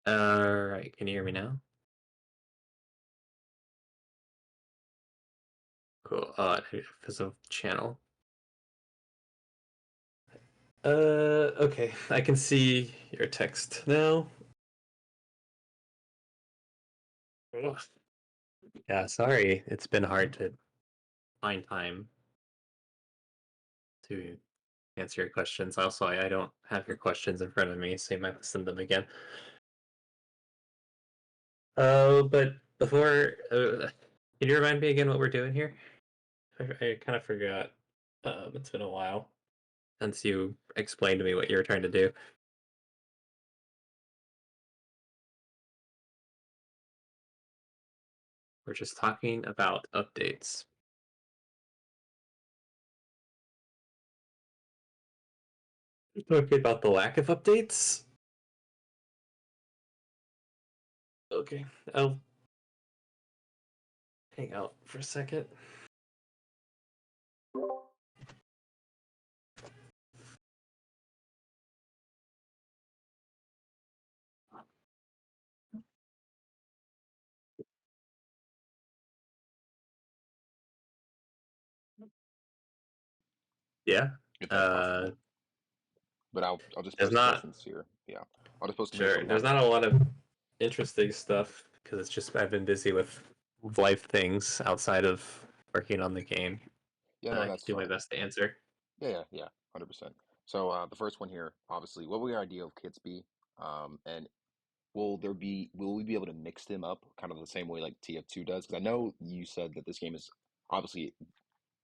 Alright, can you hear me now? Cool. There's a channel. Okay. I can see your text now. Ugh. Yeah, sorry. It's been hard to find time to answer your questions. Also, I don't have your questions in front of me, so you might send them again. But before, can you remind me again what we're doing here? I kind of forgot. It's been a while since you explained to me what you were trying to do. We're just talking about updates. Talking about the lack of updates? Okay, I'll hang out for a second. Yeah. if that's Uh, possible. But I'll just there's post not questions here. Yeah, I'll just post them here so sure. we There's have them. not a lot of interesting stuff because it's just I've been busy with life things outside of working on the game. Yeah, no, I can that's do my fine. best to answer. Yeah, 100%. So the first one here, obviously, what will your ideal kits be? And will we be able to mix them up kind of the same way like TF2 does? Because I know you said that this game is obviously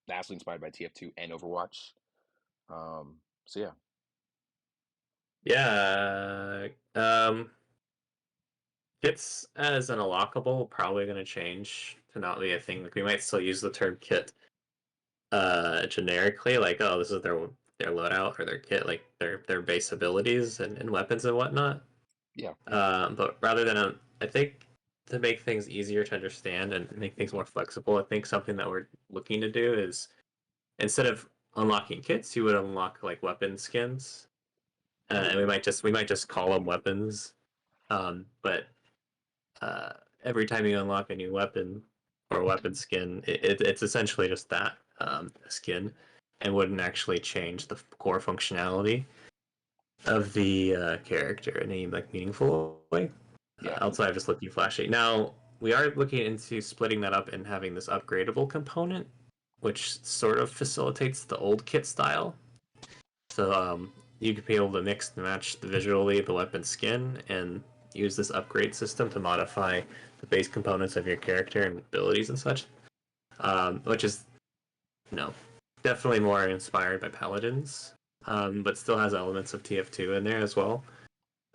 vastly inspired by TF2 and Overwatch. So yeah, Yeah. Kits as an unlockable probably going to change to not be a thing. Like we might still use the term kit generically, like oh this is their loadout or their kit, like their base abilities and weapons and whatnot. yeah, But rather than I think to make things easier to understand and make things more flexible, I think something that we're looking to do is instead of unlocking kits, you would unlock like weapon skins, and ooh, we might just call them weapons. But every time you unlock a new weapon or a weapon skin, it's essentially just that skin, and wouldn't actually change the core functionality of the character in any like meaningful way. yeah, Outside of just looking flashy. Now we are looking into splitting that up and having this upgradable component, which sort of facilitates the old kit style. So you could be able to mix and match the visually the weapon skin and use this upgrade system to modify the base components of your character and abilities and such. Which is, you know, definitely more inspired by Paladins, but still has elements of TF2 in there as well.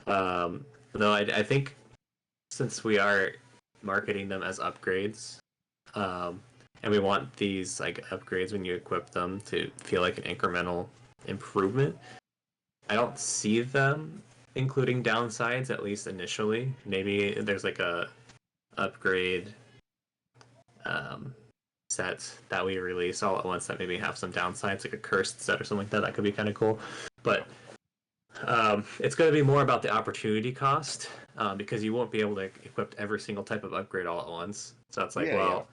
Though I think since we are marketing them as upgrades, um, and we want these like upgrades when you equip them to feel like an incremental improvement, I don't see them including downsides, at least initially. Maybe there's like a upgrade um, set that we release all at once that maybe have some downsides, like a cursed set or something like that. That could be kind of cool. yeah, But it's going to be more about the opportunity cost because you won't be able to equip every single type of upgrade all at once. So it's like, yeah. well,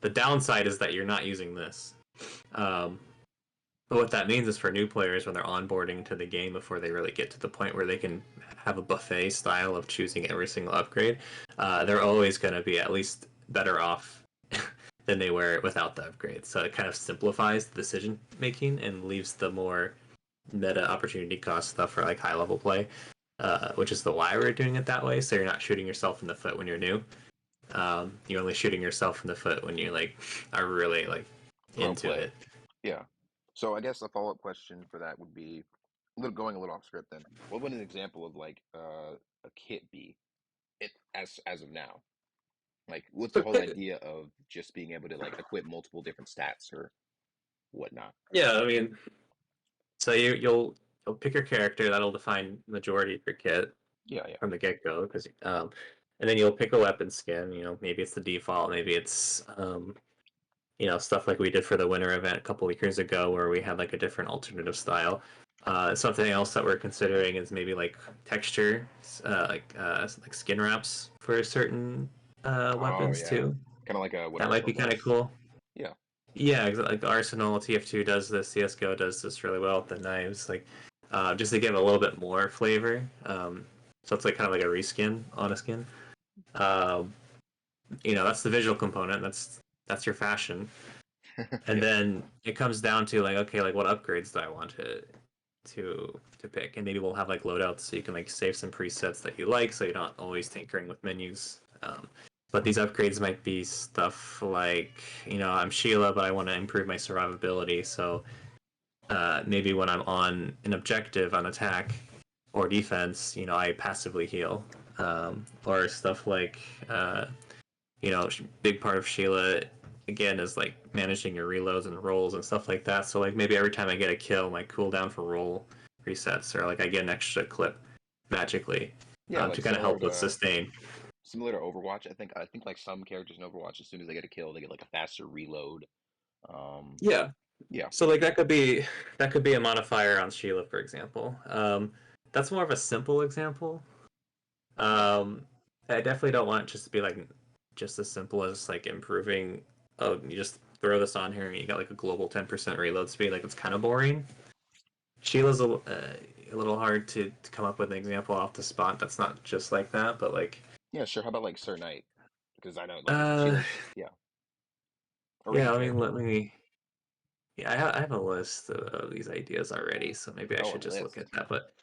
the downside is that you're not using this. Um, but what that means is for new players when they're onboarding to the game before they really get to the point where they can have a buffet style of choosing every single upgrade, they're always going to be at least better off than they were without the upgrade. So it kind of simplifies the decision making and leaves the more meta opportunity cost stuff for like high level play, which is the why we're doing it that way. So you're not shooting yourself in the foot when you're new. You're only shooting yourself in the foot when you like are really like Pro into play. it. Yeah. So I guess a follow-up question for that would be going a little off script then. What would an example of like a kit be as of now? Like what's the whole idea of just being able to like equip multiple different stats or whatnot? Yeah, I mean, so you'll pick your character that'll define majority of your kit Yeah, yeah. from the get go, because and then you'll pick a weapon skin. You know, maybe it's the default, maybe it's stuff like we did for the winter event a couple of years ago, where we had like a different alternative style. Something else that we're considering is maybe like texture, like skin wraps for certain Oh weapons yeah, too. kind of like what That might Arsenal be kind of does. cool. Yeah, Yeah, like Arsenal, TF2 does this, CS:GO does this really well with the knives, like just to give a little bit more flavor. So it's like kind of like a reskin on a skin. Um, that's the visual component. That's your fashion, and yeah, then it comes down to like, okay, like what upgrades do I want to pick, and maybe we'll have like loadouts so you can like save some presets that you like, so you're not always tinkering with menus. But these upgrades might be stuff like, I'm Sheila, but I want to improve my survivability, so maybe when I'm on an objective on attack or defense, I passively heal. Or stuff like, big part of Sheila again is like managing your reloads and rolls and stuff like that. So like maybe every time I get a kill, my cooldown for roll resets, or like I get an extra clip magically yeah. to Like kind of help with sustain. similar to Overwatch. I think like some characters in Overwatch, as soon as they get a kill, they get like a faster reload. Um, Yeah. yeah, So like that could be a modifier on Sheila, for example. That's more of a simple example. Um, I definitely don't want it just to be like just as simple as like improving. Oh, you just throw this on here and you got like a global 10% reload speed. Like it's kind of boring. Sheila's a little hard to come up with an example off the spot that's not just like that, but like yeah, sure. How about like Sir Knight? Because I know like uh Sheila's yeah, or any yeah. I mean, character let really. me. Yeah, I have a list of these ideas already, so maybe I Oh, a should just look at list. that. But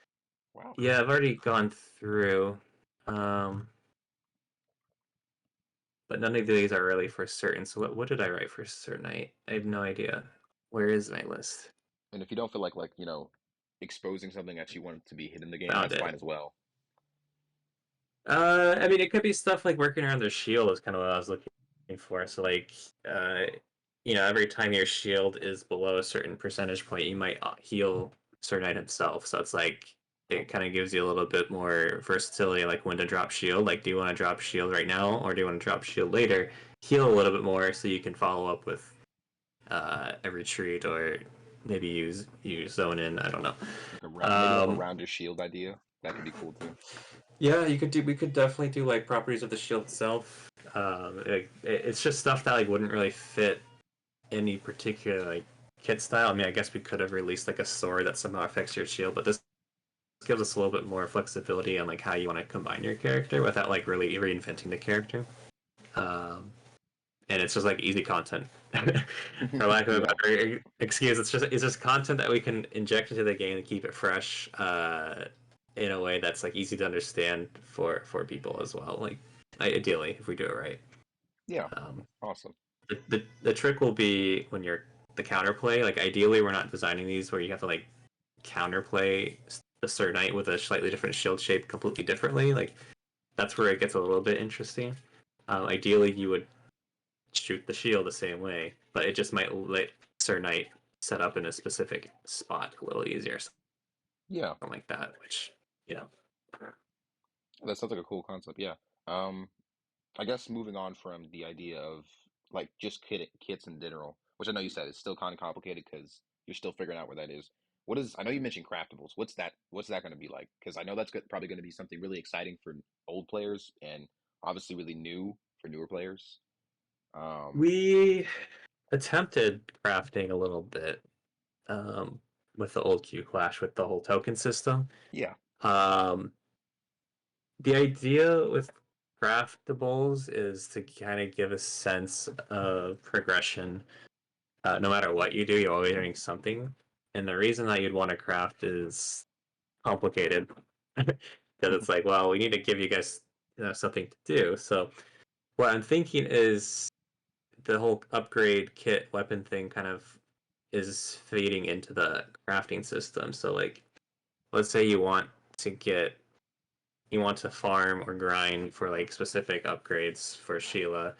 Wow. yeah, I've already gone through. Um, but none of these are really for certain. So what did I write for certain? I have no idea. Where is my list? And if you don't feel like exposing something that you want to be hidden in the game, Found that's fine it. as well. I mean, it could be stuff like working around their shield is kind of what I was looking for. So, like, uh, every time your shield is below a certain percentage point, you might heal certain item himself. So it's like it kind of gives you a little bit more versatility, like when to drop shield. Like, do you want to drop shield right now, or do you want to drop shield later? Heal a little bit more so you can follow up with a retreat, or maybe you zone in. I don't know. Maybe like a Um, rounder shield idea. That could be cool too. Yeah, we could definitely do like properties of the shield itself. It's just stuff that like wouldn't really fit any particular like kit style. I mean, I guess we could have released like a sword that somehow affects your shield, but this gives us a little bit more flexibility on like how you want to combine your character without like really reinventing the character. Um, and it's just like easy content, for lack of a Yeah, better excuse. It's just content that we can inject into the game and keep it fresh. In a way that's like easy to understand for people as well. Like ideally, if we do it right. yeah, Um, awesome. the trick will be when you're the counterplay. Like ideally, we're not designing these where you have to like counterplay a Sir Knight with a slightly different shield shape completely differently. Like that's where it gets a little bit interesting. Ideally, you would shoot the shield the same way, but it just might let Sir Knight set up in a specific spot a little easier, Yeah, something like that. Which you know, that sounds like a cool concept. Yeah. Um, I guess moving on from the idea of like just kits in general, which I know you said is still kind of complicated because you're still figuring out where that is. What is? I know you mentioned craftables. What's that? What's that going to be like? Because I know that's probably going to be something really exciting for old players and obviously really new for newer players. Um, we attempted crafting a little bit um, with the old Q Clash with the whole token system. yeah, Um, the idea with craftables is to kind of give a sense of progression. No matter what you do, you're always doing something. And the reason that you'd want to craft is complicated. Because it's like, well, we need to give you guys something to do. So what I'm thinking is the whole upgrade kit weapon thing kind of is feeding into the crafting system. So like, let's say to get you want to farm or grind for like specific upgrades for Sheila.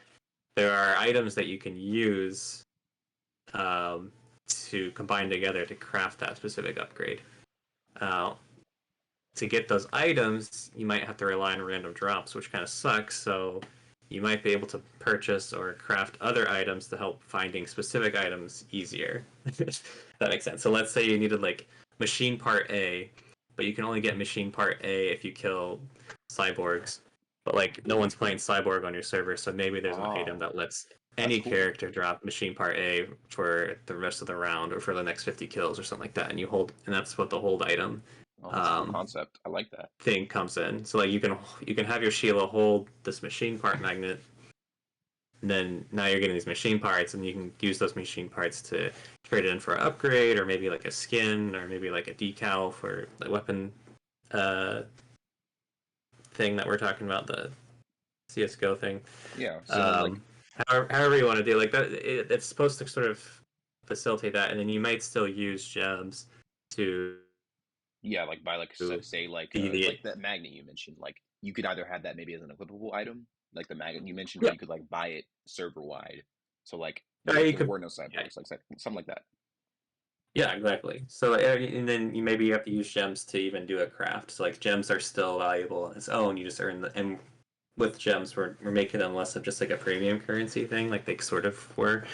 There are items that you can use um, to combine together to craft that specific upgrade. Uh, to get those items, you might have to rely on random drops, which kind of sucks. So you might be able to purchase or craft other items to help finding specific items easier. That makes sense. So let's say you needed like machine part A, but you can only get machine part A if you kill cyborgs. But like no one's playing cyborg on your server, so maybe there's an item Oh, that lets that's any cool. character drop machine part A for the rest of the round or for the next 50 kills or something like that, and you hold, and that's what the hold item Oh, that's a cool um, concept. I like that. thing comes in. So like you can have your Sheila hold this machine part magnet, and then now you're getting these machine parts, and you can use those machine parts to trade it in for an upgrade, or maybe like a skin, or maybe like a decal for the weapon uh, thing that we're talking about, the CS:GO thing. Yeah. So like, Um, however you want to do like that, it's supposed to sort of facilitate that, and then you might still use gems to yeah, like by like say be the like that magnet you mentioned, like you could either have that maybe as an equippable item, like the magnet you mentioned, or yeah. you could like buy it server wide. So like You there could were no yeah, cyborgs, like something like that. yeah, exactly. So, and then you maybe have to use gems to even do a craft. So, like, gems are still valuable on its own. You just earn the, and with gems, we're making them less of just like a premium currency thing, like they sort of were.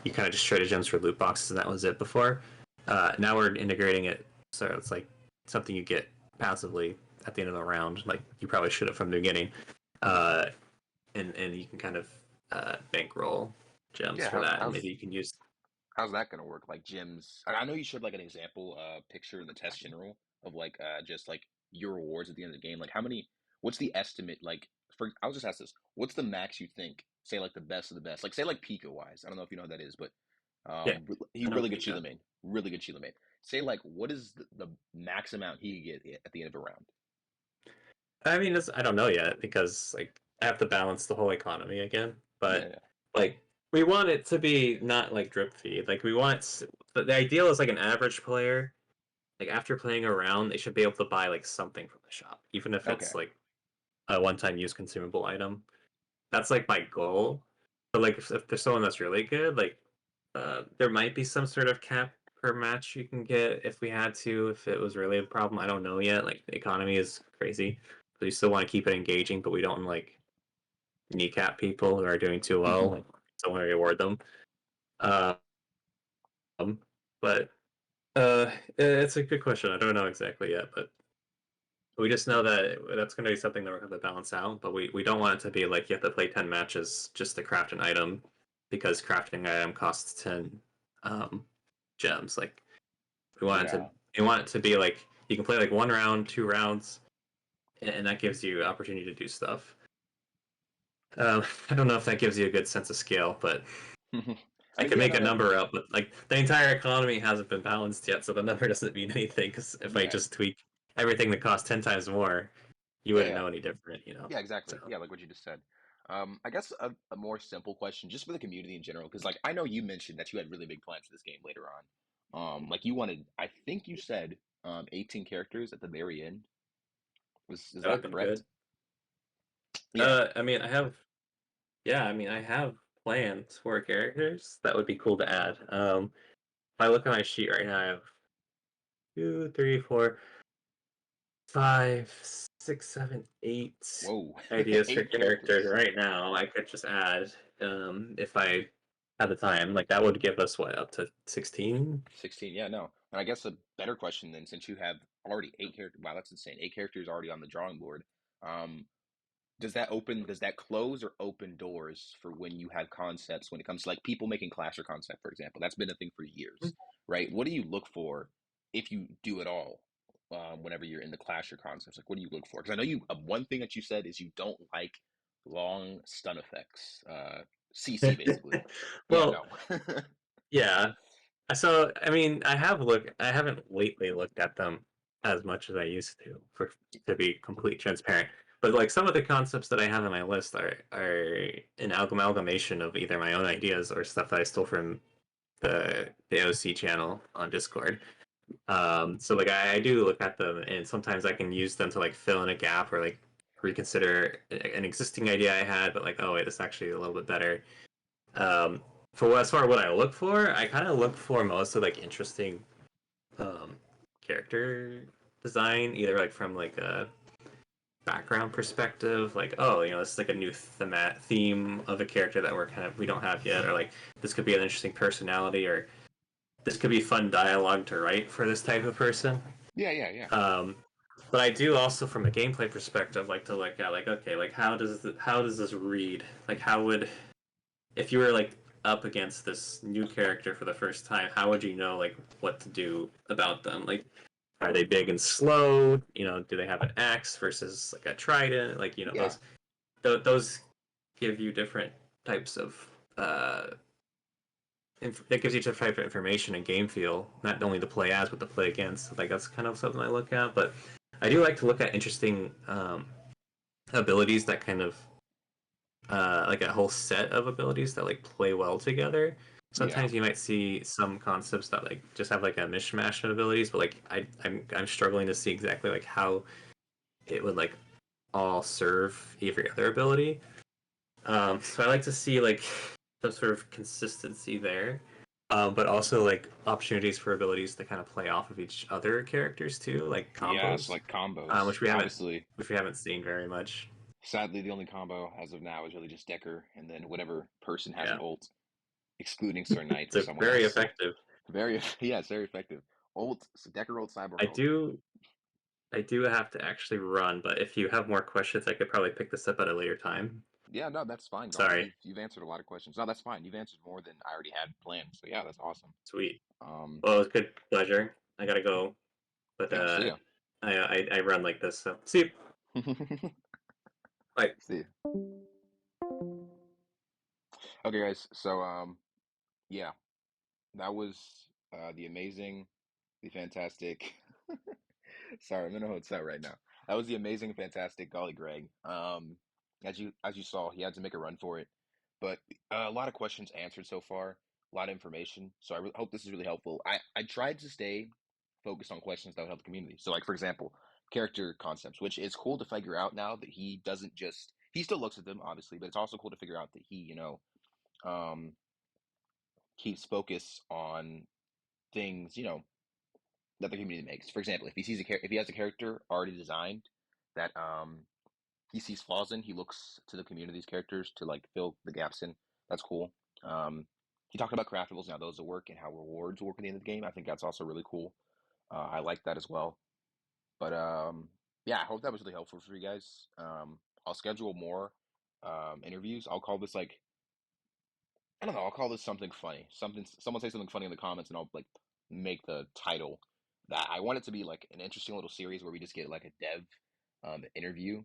You kind of just traded gems for loot boxes, and that was it before. Now we're integrating it, so it's like something you get passively at the end of the round. Like you probably should have from the beginning, uh, and you can kind of bankroll gems Yeah, for that, and maybe you can use. how's that gonna work? Like gyms, I know you showed like an example picture in the test general of like just like your rewards at the end of the game. Like how many? What's the estimate? Like for I'll just ask this: what's the max you think? Say like the best of the best. Like say like Pika wise. I don't know if you know what that is, but Yeah, he I know really good Pika. Sheila main, really good Sheila main. Say like what is the max amount he could get at the end of a round? I mean, I don't know yet because like I have to balance the whole economy again. Yeah, But yeah. like we want it to be not like drip feed. Like we want the ideal is like an average player. Like after playing around, they should be able to buy like something from the shop, even if Okay, it's like a one-time use consumable item. That's like my goal. But like if there's someone that's really good, like there might be some sort of cap per match you can get if we had to, if it was really a problem. I don't know yet. Like the economy is crazy. So you still want to keep it engaging, but we don't like kneecap people who are doing too well. Like don't want to reward them. Um, but it's a good question. I don't know exactly yet, but we just know that that's going to be something that we're going to balance out. But we don't want it to be like you have to play 10 matches just to craft an item because crafting an item costs 10 gems. Like we want it to yeah. we want it to be like you can play like 1 round, 2 rounds, and that gives you opportunity to do stuff. I don't know if that gives you a good sense of scale, but I I mean, can yeah, make no, a that number up. But like the entire economy hasn't been balanced yet, so the number doesn't mean anything. Because if I yeah, just tweak everything that costs 10 times more, you yeah, wouldn't yeah. know any different, you know. Yeah, exactly. So Yeah, like what you just said. I guess a more simple question, just for the community in general, because like I know you mentioned that you had really big plans for this game later on. Like you wanted, I think you said 18 characters at the very end. Is that would that have been correct? good. Yeah. I mean, I mean, I have plans for characters that would be cool to add. If I look at my sheet right now, I have two, three, four, five, six, seven, eight Whoa, ideas for eight characters characters. right now. I could just add, if I had the time. Like that would give us what up to 16. 16. Yeah, no. And I guess a better question then, since you have already 8 characters. Wow, that's insane. 8 characters already on the drawing board. Um, does that close or open doors for when you have concepts when it comes to like people making Clasher concept, for example? That's been a thing for years, right? What do you look for if you do it all? Whenever you're in the Clasher concepts, like what do you look for? Because I know you one thing that you said is you don't like long stun effects, CC basically. Yeah, Well, no. yeah. So I mean, I haven't lately looked at them as much as I used to, for to be complete transparent. But like some of the concepts that I have on my list are an amalgamation of either my own ideas or stuff that I stole from the OC channel on Discord. So like I do look at them, and sometimes I can use them to like fill in a gap or like reconsider an existing idea I had, but like, oh wait, this is actually a little bit better. Um, as far as what I look for, I kind of look for mostly like interesting um, character design, either like from like a background perspective, like oh, this is like a new theme of a character that we don't have yet, or like this could be an interesting personality, or this could be fun dialogue to write for this type of person. Yeah, yeah, yeah. Um, but I do also, from a gameplay perspective, like to look at like, okay, like how does this read? Like, how would, if you were like up against this new character for the first time, how would you know like what to do about them? Like, are they big and slow? You know, do they have an axe versus like a trident? Like, you know, Yeah, those give you different types of that gives you different type of information and game feel, not only to play as but to play against. Like that's kind of something I look at. But I do like to look at interesting abilities that kind of like a whole set of abilities that like play well together. yeah. Sometimes you might see some concepts that like just have like a mishmash of abilities, but like I'm struggling to see exactly like how it would like all serve every other ability. So I like to see like some sort of consistency there, but also like opportunities for abilities to kind of play off of each other characters too, like Yeah, it's combos, like combos. which we haven't Obviously, seen very much. sadly, the only combo as of now is really just Decker, and then whatever person has an Yeah, ult, excluding Sir Knight it's or a someone very else. effective. Very, yeah, it's very effective. Ult, Decker ult, I Cyborg ult. do I do have to actually run, but if you have more questions, I could probably pick this up at a later time. Yeah, no, that's fine, Golly. Sorry. You've answered a lot of questions. No, that's fine. You've answered more than I already had planned. So yeah, that's awesome. Sweet. Um, Well, it was good pleasure. I gotta go, but yeah, see ya. I run like this, so see you. Bye. See ya. Okay, guys. So yeah, that was the amazing, the fantastic. Sorry, I'm in a hotel right now. That was the amazing, fantastic Golly Greg. As you saw, he had to make a run for it, but a lot of questions answered so far, a lot of information. So hope this is really helpful. I tried to stay focused on questions that would help the community. So, like for example, character concepts, which is cool to figure out now that he doesn't just he still looks at them obviously, but it's also cool to figure out that he um, keeps focus on things that the community makes. For example, if he has a character already designed that he sees flaws in, he looks to the community's characters to like fill the gaps in. That's cool. He talked about craftables, now those will work, and how rewards work at the end of the game. I think that's also really cool. I like that as well. But yeah, I hope that was really helpful for you guys. I'll schedule more interviews. I'll call this like I don't know. I'll call this something funny. Someone say something funny in the comments, and I'll like make the title that. I want it to be like an interesting little series where we just get like a dev interview,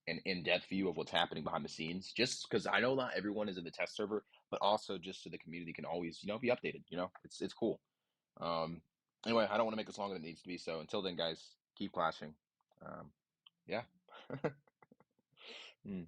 an in-depth view of what's happening behind the scenes. Just because I know not everyone is in the test server, but also just so the community can always be updated. It's cool. Um, anyway, I don't want to make this longer than it needs to be. So until then, guys, keep clashing. Yeah. Hmm.